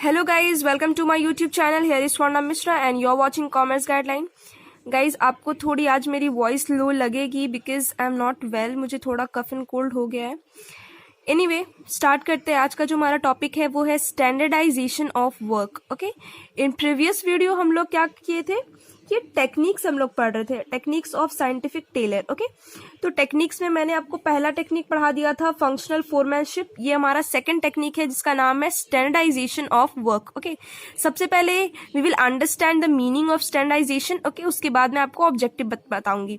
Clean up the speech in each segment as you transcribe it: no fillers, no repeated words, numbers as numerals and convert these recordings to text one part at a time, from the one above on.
Hello guys, welcome to my YouTube channel. Here is Swarna Mishra and you're watching Commerce Guideline. Guys, आपको थोड़ी आज मेरी voice लो लगेगी because I am not well. मुझे थोड़ा cough and cold हो गया है. एनीवे, स्टार्ट करते हैं. आज का जो हमारा टॉपिक है वो है standardization of work. Okay, in previous video हम लोग क्या किए थे कि टेक्निक्स हम लोग पढ़ रहे थे, techniques of scientific Taylor. Okay, तो टेक्निक्स में मैंने आपको पहला टेक्निक पढ़ा दिया था फंक्शनल फोरमैनशिप. ये हमारा सेकंड टेक्निक है जिसका नाम है स्टैंडर्डाइजेशन ऑफ वर्क. ओके, सबसे पहले we will understand the meaning of standardization. Okay, उसके बाद मैं आपको ऑब्जेक्टिव बताऊंगी.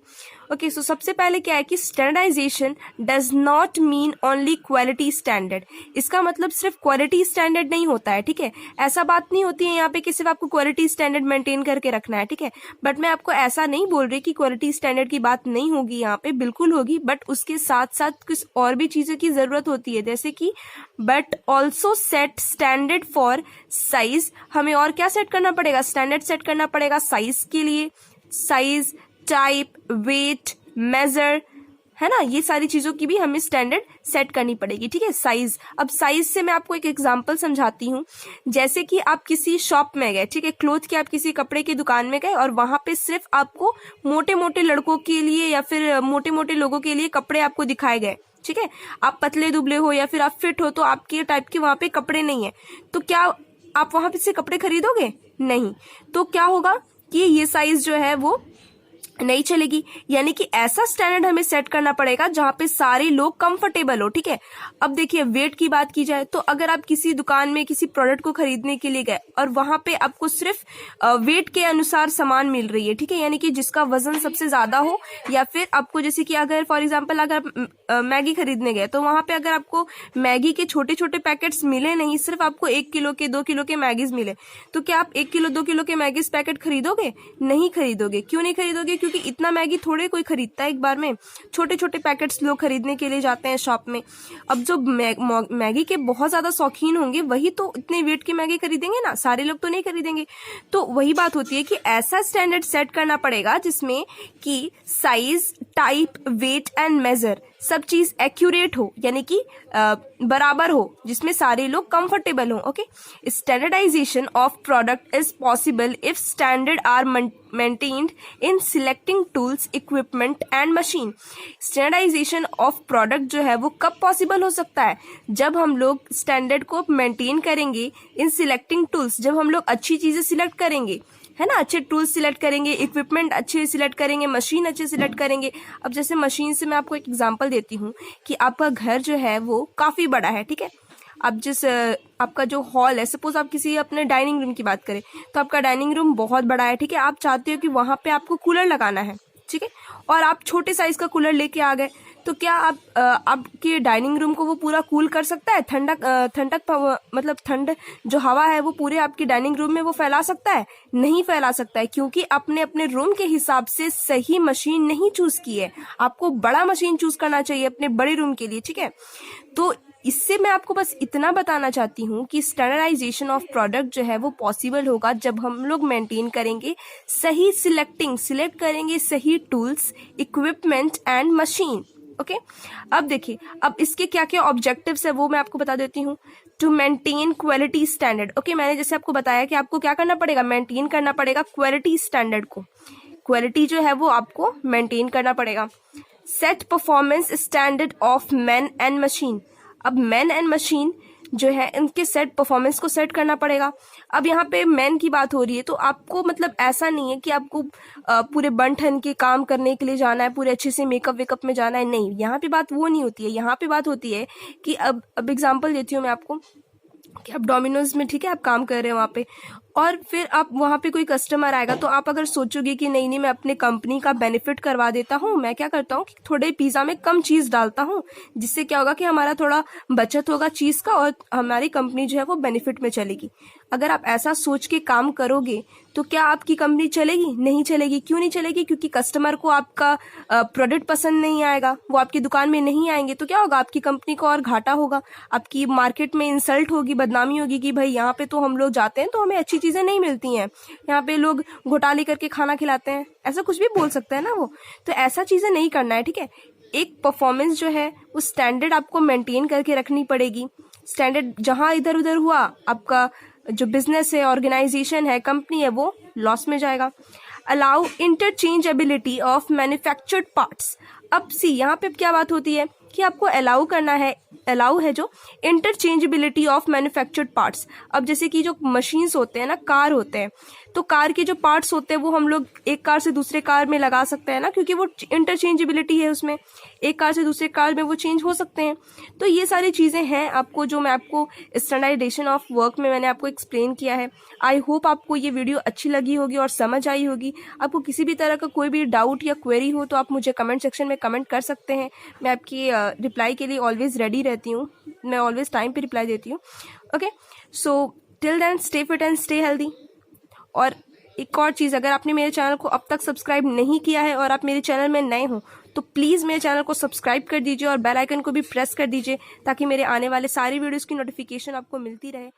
ओके, सो सबसे पहले क्या है कि standardization does not mean only quality standard. इसका मतलब सिर्फ क्वालिटी स्टैंडर्ड नहीं होता है. ठीक है, ऐसा बात नहीं होती है यहाँ पे कि सिर्फ आपको क्वालिटी स्टैंडर्ड मेंटेन करके रखना है. ठीक है, बट मैं आपको ऐसा नहीं बोल रही कि क्वालिटी स्टैंडर्ड की बात नहीं होगी, यहाँ पे बिल्कुल होगी, बट उसके साथ साथ कुछ और भी चीजों की जरूरत होती है. जैसे कि but also set standard for size. हमें और क्या सेट करना पड़ेगा? स्टैंडर्ड सेट करना पड़ेगा साइज के लिए. साइज, टाइप, वेट, मेजर, है ना, ये सारी चीजों की भी हमें स्टैंडर्ड सेट करनी पड़ेगी. ठीक है, साइज. अब साइज से मैं आपको एक एग्जांपल समझाती हूँ. जैसे कि आप किसी शॉप में गए, ठीक है, क्लोथ के, आप किसी कपड़े की दुकान में गए और वहां पे सिर्फ आपको मोटे मोटे लड़कों के लिए या फिर मोटे मोटे लोगों के लिए कपड़े आपको दिखाए गए. ठीक है, आप पतले दुबले हो या फिर आप फिट हो तो आपके टाइप के वहां पे कपड़े नहीं है, तो क्या आप वहां पे से कपड़े खरीदोगे? नहीं. तो क्या होगा कि ये साइज जो है वो नहीं चलेगी. यानी कि ऐसा स्टैंडर्ड हमें सेट करना पड़ेगा जहां पे सारे लोग कंफर्टेबल हो. ठीक है, अब देखिए वेट की बात की जाए तो अगर आप किसी दुकान में किसी प्रोडक्ट को खरीदने के लिए गए और वहां पे आपको सिर्फ वेट के अनुसार सामान मिल रही है, ठीक है, यानी कि जिसका वजन सबसे ज्यादा हो, या फिर आपको जैसे कि अगर फॉर एग्जाम्पल अगर आप मैगी खरीदने गए तो वहां पे अगर आपको मैगी के छोटे छोटे पैकेट्स मिले नहीं, सिर्फ आपको 1 किलो के 2 किलो के मैगीज मिले, तो क्या आप 1 किलो 2 किलो के मैगीज पैकेट खरीदोगे? नहीं खरीदोगे. क्यों नहीं खरीदोगे? क्योंकि इतना मैगी थोड़े कोई खरीदता है एक बार में. छोटे छोटे पैकेट्स लोग खरीदने के लिए जाते हैं शॉप में. अब जो मैगी के बहुत ज्यादा शौकीन होंगे वही तो इतने वेट की मैगी खरीदेंगे ना, सारे लोग तो नहीं खरीदेंगे. तो वही बात होती है कि ऐसा स्टैंडर्ड सेट करना पड़ेगा जिसमें कि size, type, weight and measure सब चीज एक्यूरेट हो, यानी कि बराबर हो, जिसमें सारे लोग कंफर्टेबल हो. Okay, standardization of product is possible if standard are maintained in selecting tools, equipment and machine. Standardization of product जो है वो कब पॉसिबल हो सकता है? जब हम लोग स्टैंडर्ड को मेंटेन करेंगे इन सिलेक्टिंग टूल्स. जब हम लोग अच्छी चीजें सिलेक्ट करेंगे, है ना, अच्छे टूल्स सिलेक्ट करेंगे, इक्विपमेंट अच्छे सिलेक्ट करेंगे, मशीन अच्छे सिलेक्ट करेंगे. अब जैसे मशीन से मैं आपको एक एग्जांपल देती हूँ कि आपका घर जो है वो काफी बड़ा है. ठीक है, अब जिस आपका जो हॉल है, सपोज आप किसी अपने डाइनिंग रूम की बात करें तो आपका डाइनिंग रूम बहुत बड़ा है. ठीक है, आप चाहते हो कि वहां पे आपको कूलर लगाना है. ठीक है, और आप छोटे साइज का कूलर लेके आ गए, तो क्या आप आपके डाइनिंग रूम को वो पूरा कूल कर सकता है? ठंडक मतलब ठंड जो हवा है वो पूरे आपके डाइनिंग रूम में वो फैला सकता है? नहीं फैला सकता है, क्योंकि आपने अपने रूम के हिसाब से सही मशीन नहीं चूज की है. आपको बड़ा मशीन चूज करना चाहिए अपने बड़े रूम के लिए. ठीक है, तो इससे मैं आपको बस इतना बताना चाहती हूँ कि स्टैंडर्डाइजेशन ऑफ प्रोडक्ट जो है वो पॉसिबल होगा जब हम लोग मेंटेन करेंगे सही सिलेक्ट करेंगे सही tools, equipment and machine. Okay, अब देखिए, अब इसके क्या क्या ऑब्जेक्टिव्स है वो मैं आपको बता देती हूँ. To maintain quality standard. Okay, मैंने जैसे आपको बताया कि आपको क्या करना पड़ेगा? मेंटेन करना पड़ेगा क्वालिटी स्टैंडर्ड को. क्वालिटी जो है वो आपको मेंटेन करना पड़ेगा. Set performance standard of man and machine. अब मैन एंड मशीन जो है इनके सेट परफॉर्मेंस को सेट करना पड़ेगा. अब यहाँ पे मैन की बात हो रही है तो आपको मतलब ऐसा नहीं है कि आपको पूरे बन ठन के काम करने के लिए जाना है, पूरे अच्छे से मेकअप वेकअप में जाना है. नहीं, यहाँ पे बात वो नहीं होती है. यहाँ पे बात होती है कि अब एग्जांपल देती हूँ मैं आपको कि आप डोमिनोज में, ठीक है, आप काम कर रहे हो वहाँ पे, और फिर आप वहाँ पे कोई कस्टमर आएगा तो आप अगर सोचोगे कि नहीं मैं अपने कंपनी का बेनिफिट करवा देता हूँ, मैं क्या करता हूँ कि थोड़े पिज्जा में कम चीज डालता हूँ, जिससे क्या होगा कि हमारा थोड़ा बचत होगा चीज का और हमारी कंपनी जो है वो बेनिफिट में चलेगी. अगर आप ऐसा सोच के काम करोगे तो क्या आपकी कंपनी चलेगी? नहीं चलेगी. क्यों नहीं चलेगी? क्योंकि कस्टमर को आपका प्रोडक्ट पसंद नहीं आएगा, वो आपकी दुकान में नहीं आएंगे, तो क्या होगा? आपकी कंपनी को और घाटा होगा, आपकी मार्केट में इंसल्ट होगी, बदनामी होगी कि भाई यहाँ पे तो हम लोग जाते हैं तो हमें अच्छी चीजें नहीं मिलती हैं, यहाँ पे लोग घोटाले करके खाना खिलाते हैं, ऐसा कुछ भी बोल सकता है ना वो. तो ऐसा चीजें नहीं करना है. ठीक है, एक परफॉर्मेंस जो है वो स्टैंडर्ड आपको मेंटेन करके रखनी पड़ेगी. स्टैंडर्ड जहां इधर उधर हुआ, आपका जो बिजनेस है, ऑर्गेनाइजेशन है, कंपनी है, वो लॉस में जाएगा। Allow interchangeability of manufactured parts. अब सी यहाँ पे क्या बात होती है कि आपको अलाउ करना है, अलाउ है जो इंटरचेंजेबिलिटी ऑफ मैन्युफैक्चर्ड पार्ट्स। अब जैसे कि जो मशीन्स होते हैं ना, कार होते हैं, तो कार के जो पार्ट्स होते हैं वो हम लोग एक कार से दूसरे कार में लगा सकते हैं ना, क्योंकि वो इंटरचेंजेबिलिटी है उसमें, एक कार से दूसरे कार में वो चेंज हो सकते हैं। तो ये सारी चीज़ें हैं आपको, जो मैं आपको स्टैंडर्डाइजेशन ऑफ वर्क में मैंने आपको एक्सप्लेन किया है। आई होप आपको ये वीडियो अच्छी लगी होगी और समझ आई होगी। आपको किसी भी तरह का कोई भी डाउट या क्वेरी हो तो आप मुझे कमेंट सेक्शन में कमेंट कर सकते हैं। मैं आपकी रिप्लाई के लिए ऑलवेज रेडी रहती हूँ, मैं ऑलवेज टाइम पे रिप्लाई देती हूँ। Okay, so till then stay fit and stay healthy. और एक और चीज़, अगर आपने मेरे चैनल को अब तक सब्सक्राइब नहीं किया है और आप मेरे चैनल में नए हो तो प्लीज़ मेरे चैनल को सब्सक्राइब कर दीजिए और बेल आइकन को भी प्रेस कर दीजिए, ताकि मेरे आने वाले सारी वीडियोस की नोटिफिकेशन आपको मिलती रहे।